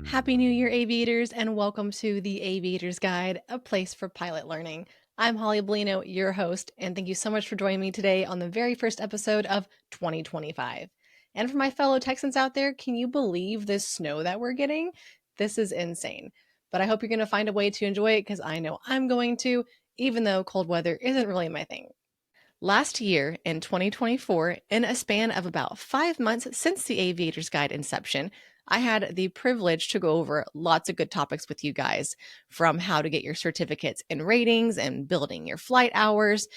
Happy New Year, aviators, and welcome to the Aviator's Guide, a place for pilot learning. I'm Hollie Bellino, your host, and thank you so much for joining me today on the very first episode of 2025. And for my fellow Texans out there, can you believe this snow that we're getting? This is insane. But I hope you're going to find a way to enjoy it because I know I'm going to, even though cold weather isn't really my thing. Last year, in 2024, in a span of about 5 months since the Aviator's Guide inception, I had the privilege to go over lots of good topics with you guys, from how to get your certificates and ratings and building your flight hours,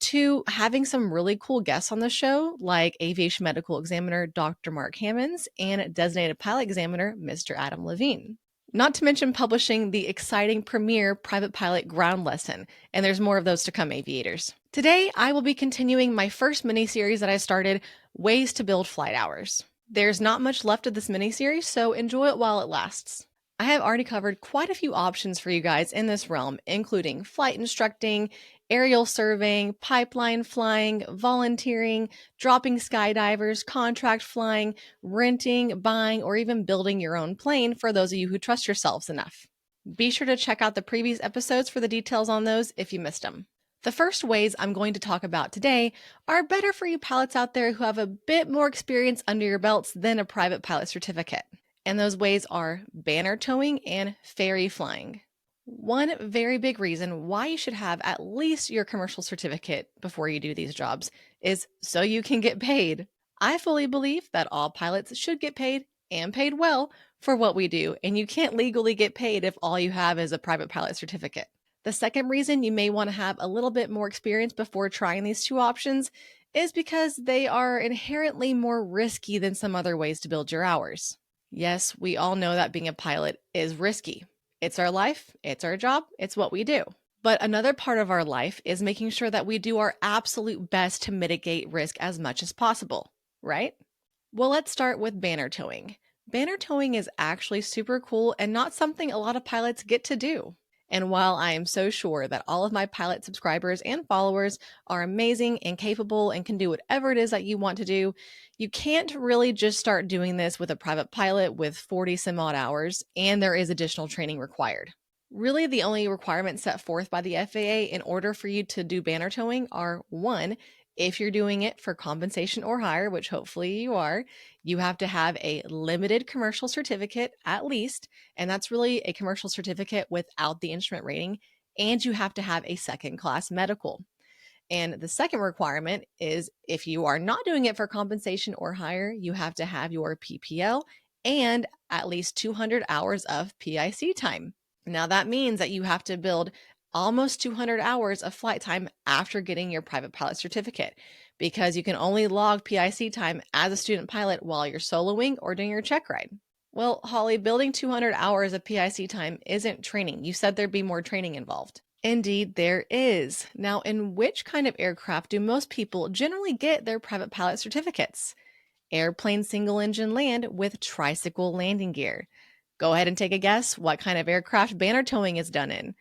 to having some really cool guests on the show, like Aviation Medical Examiner Dr. Mark Hammonds and Designated Pilot Examiner Mr. Adam Levine. Not to mention publishing the exciting premiere private pilot ground lesson, and there's more of those to come, aviators. Today, I will be continuing my first mini-series that I started, Ways to Build Flight Hours. There's not much left of this mini-series, so enjoy it while it lasts. I have already covered quite a few options for you guys in this realm, including flight instructing, aerial surveying, pipeline flying, volunteering, dropping skydivers, contract flying, renting, buying, or even building your own plane for those of you who trust yourselves enough. Be sure to check out the previous episodes for the details on those if you missed them. The first ways I'm going to talk about today are better for you pilots out there who have a bit more experience under your belts than a private pilot certificate. And those ways are banner towing and ferry flying. One very big reason why you should have at least your commercial certificate before you do these jobs is so you can get paid. I fully believe that all pilots should get paid and paid well for what we do, and you can't legally get paid if all you have is a private pilot certificate. The second reason you may want to have a little bit more experience before trying these two options is because they are inherently more risky than some other ways to build your hours. Yes, we all know that being a pilot is risky. It's our life, it's our job, it's what we do. But another part of our life is making sure that we do our absolute best to mitigate risk as much as possible, right? Well, let's start with banner towing. Banner towing is actually super cool and not something a lot of pilots get to do. And while I am so sure that all of my pilot subscribers and followers are amazing and capable and can do whatever it is that you want to do, you can't really just start doing this with a private pilot with 40 some odd hours, and there is additional training required. Really, the only requirements set forth by the FAA in order for you to do banner towing are: one, if you're doing it for compensation or hire, which hopefully you are, you have to have a limited commercial certificate at least, and that's really a commercial certificate without the instrument rating, and you have to have a second class medical. And the second requirement is if you are not doing it for compensation or hire, you have to have your PPL and at least 200 hours of PIC time. Now that means that you have to build almost 200 hours of flight time after getting your private pilot certificate, because you can only log PIC time as a student pilot while you're soloing or doing your check ride. Well, Holly, building 200 hours of PIC time isn't training. You said there'd be more training involved. Indeed, there is. Now, in which kind of aircraft do most people generally get their private pilot certificates? Airplane single engine land with tricycle landing gear. Go ahead and take a guess what kind of aircraft banner towing is done in.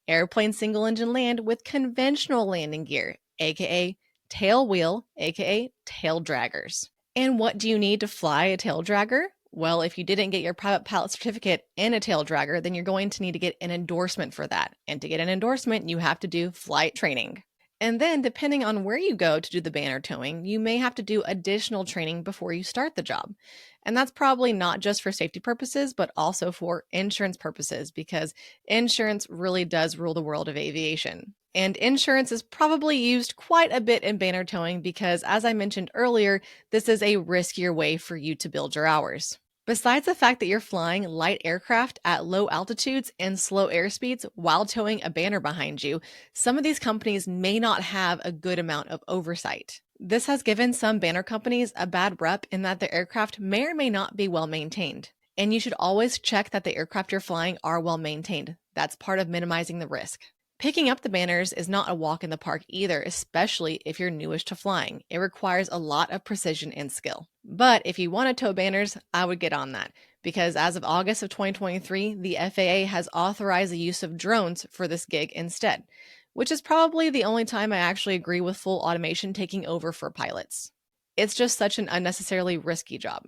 Airplane single engine land with conventional landing gear, aka tail wheel, aka tail draggers. And what do you need to fly a tail dragger? Well, if you didn't get your private pilot certificate in a tail dragger, then you're going to need to get an endorsement for that. And to get an endorsement, you have to do flight training. And then, depending on where you go to do the banner towing, you may have to do additional training before you start the job. And that's probably not just for safety purposes, but also for insurance purposes, because insurance really does rule the world of aviation. And insurance is probably used quite a bit in banner towing because, as I mentioned earlier, this is a riskier way for you to build your hours. Besides the fact that you're flying light aircraft at low altitudes and slow airspeeds while towing a banner behind you, some of these companies may not have a good amount of oversight. This has given some banner companies a bad rep in that their aircraft may or may not be well maintained. And you should always check that the aircraft you're flying are well maintained. That's part of minimizing the risk. Picking up the banners is not a walk in the park either, especially if you're newish to flying. It requires a lot of precision and skill. But if you want to tow banners, I would get on that, because as of August of 2023, the FAA has authorized the use of drones for this gig instead, which is probably the only time I actually agree with full automation taking over for pilots. It's just such an unnecessarily risky job.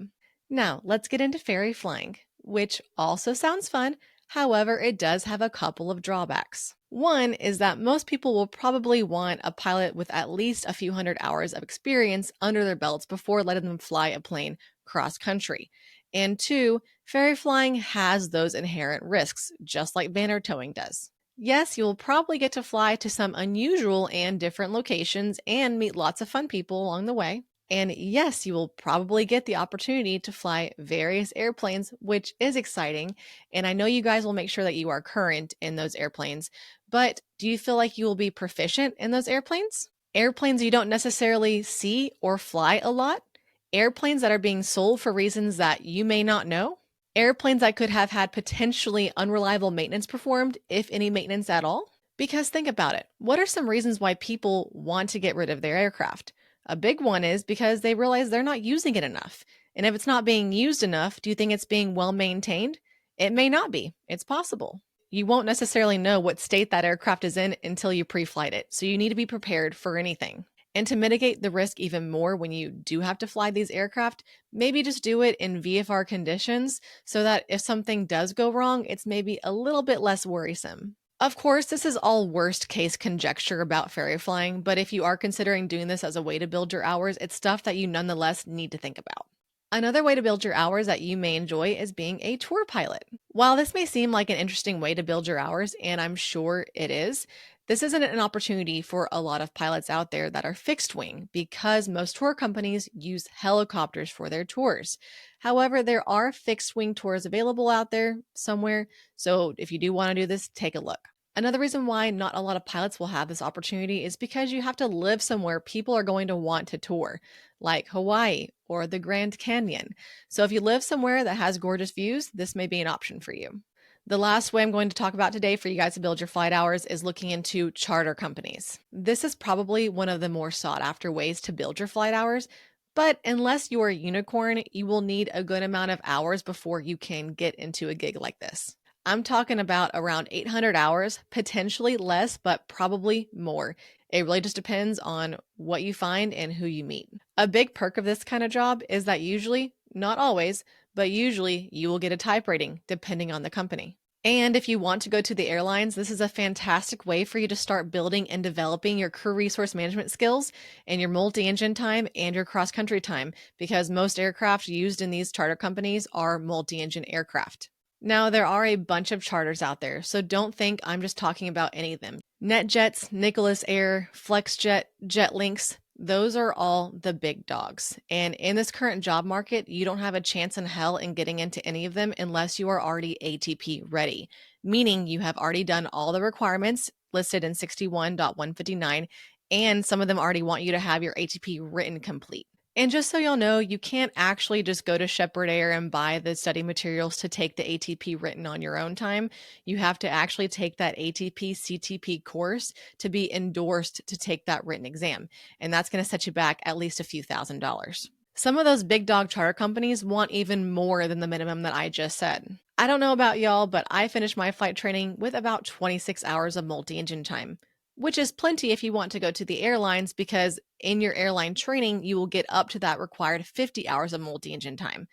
Now, let's get into ferry flying. which also sounds fun. However, it does have a couple of drawbacks. One is that most people will probably want a pilot with at least a few hundred hours of experience under their belts before letting them fly a plane cross country. And two, ferry flying has those inherent risks, just like banner towing does. Yes, you'll probably get to fly to some unusual and different locations and meet lots of fun people along the way. And yes, you will probably get the opportunity to fly various airplanes, which is exciting. And I know you guys will make sure that you are current in those airplanes, but do you feel like you will be proficient in those airplanes? Airplanes you don't necessarily see or fly a lot? Airplanes that are being sold for reasons that you may not know? Airplanes that could have had potentially unreliable maintenance performed, if any maintenance at all? Because think about it. What are some reasons why people want to get rid of their aircraft? A big one is because they realize they're not using it enough. And if it's not being used enough, do you think it's being well maintained? It may not be. It's possible. You won't necessarily know what state that aircraft is in until you pre-flight it, so you need to be prepared for anything. And to mitigate the risk even more when you do have to fly these aircraft, maybe just do it in VFR conditions so that if something does go wrong, it's maybe a little bit less worrisome. Of course, this is all worst case conjecture about ferry flying, but if you are considering doing this as a way to build your hours, it's stuff that you nonetheless need to think about. Another way to build your hours that you may enjoy is being a tour pilot. While this may seem like an interesting way to build your hours, and I'm sure it is, this isn't an opportunity for a lot of pilots out there that are fixed wing because most tour companies use helicopters for their tours. However, there are fixed wing tours available out there somewhere, so if you do want to do this, take a look. Another reason why not a lot of pilots will have this opportunity is because you have to live somewhere people are going to want to tour, like Hawaii or the Grand Canyon. So if you live somewhere that has gorgeous views, this may be an option for you. The last way I'm going to talk about today for you guys to build your flight hours is looking into charter companies. This is probably one of the more sought after ways to build your flight hours, but unless you're a unicorn, you will need a good amount of hours before you can get into a gig like this. I'm talking about around 800 hours, potentially less, but probably more. It really just depends on what you find and who you meet. A big perk of this kind of job is that usually, not always, but usually you will get a type rating depending on the company. And if you want to go to the airlines, this is a fantastic way for you to start building and developing your crew resource management skills and your multi-engine time and your cross-country time, because most aircraft used in these charter companies are multi-engine aircraft. Now, there are a bunch of charters out there, so don't think I'm just talking about any of them. NetJets, Nicholas Air, FlexJet, JetLinks, those are all the big dogs. And in this current job market, you don't have a chance in hell in getting into any of them unless you are already ATP ready, meaning you have already done all the requirements listed in 61.159, and some of them already want you to have your ATP written complete. And just so y'all know, you can't actually just go to Shepherd Air and buy the study materials to take the ATP written on your own time. You have to actually take that ATP CTP course to be endorsed to take that written exam. And that's going to set you back at least a few $1,000s. Some of those big dog charter companies want even more than the minimum that I just said. I don't know about y'all, but I finished my flight training with about 26 hours of multi-engine time, which is plenty if you want to go to the airlines, because in your airline training, you will get up to that required 50 hours of multi-engine time.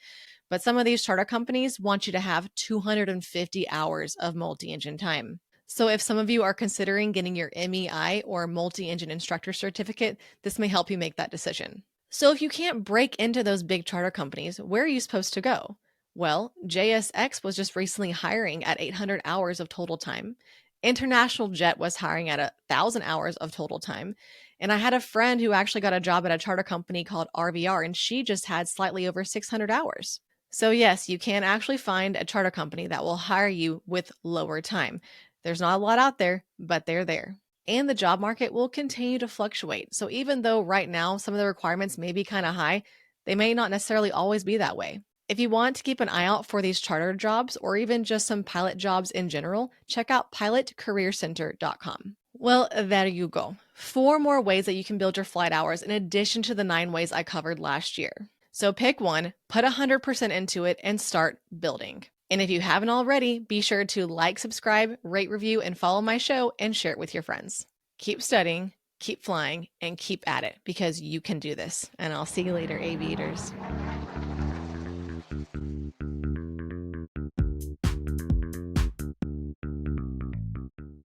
But some of these charter companies want you to have 250 hours of multi-engine time. So if some of you are considering getting your MEI or multi-engine instructor certificate, this may help you make that decision. So if you can't break into those big charter companies, where are you supposed to go? Well, JSX was just recently hiring at 800 hours of total time. International Jet was hiring at 1,000 hours of total time. And I had a friend who actually got a job at a charter company called RVR, and she just had slightly over 600 hours. So yes, you can actually find a charter company that will hire you with lower time. There's not a lot out there, but they're there. And the job market will continue to fluctuate. So even though right now some of the requirements may be kind of high, they may not necessarily always be that way. If you want to keep an eye out for these charter jobs or even just some pilot jobs in general, check out pilotcareercenter.com. Well, there you go. 4 more ways that you can build your flight hours in addition to the 9 ways I covered last year. So pick one, put 100% into it, and start building. And if you haven't already, be sure to like, subscribe, rate, review, and follow my show and share it with your friends. Keep studying, keep flying, and keep at it, because you can do this. And I'll see you later, aviators.